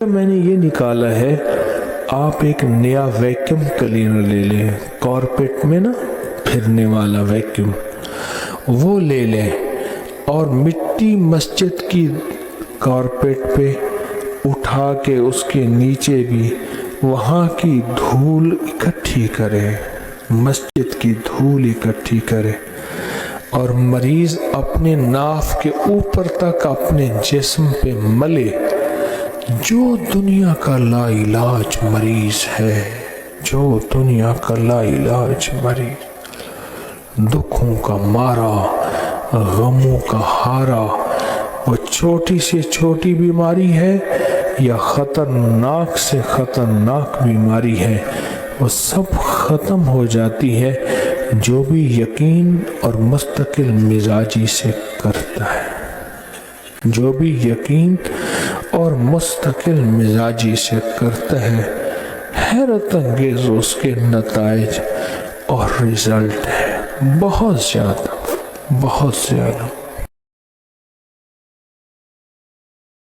میں نے یہ نکالا ہے، آپ ایک نیا ویکیوم کلینر لے لیں، کارپیٹ میں نا پھرنے والا ویکیوم، وہ لے لیں اور مٹی مسجد کی کارپیٹ پہ اٹھا کے اس کے نیچے بھی وہاں کی دھول اکٹھی کرے، مسجد کی دھول اکٹھی کرے، اور مریض اپنے ناف کے اوپر تک اپنے جسم پہ ملے۔ جو دنیا کا لا علاج مریض ہے، جو دنیا کا لا علاج مریض، دکھوں کا مارا، غموں کا ہارا، وہ چھوٹی سے چھوٹی بیماری ہے یا خطرناک سے خطرناک بیماری ہے، وہ سب ختم ہو جاتی ہے جو بھی یقین اور مستقل مزاجی سے کرتا ہے، جو بھی یقین اور مستقل مزاجی سے کرتا ہے۔ حیرت انگیز اس کے نتائج اور رزلٹ ہے، بہت زیادہ، بہت زیادہ۔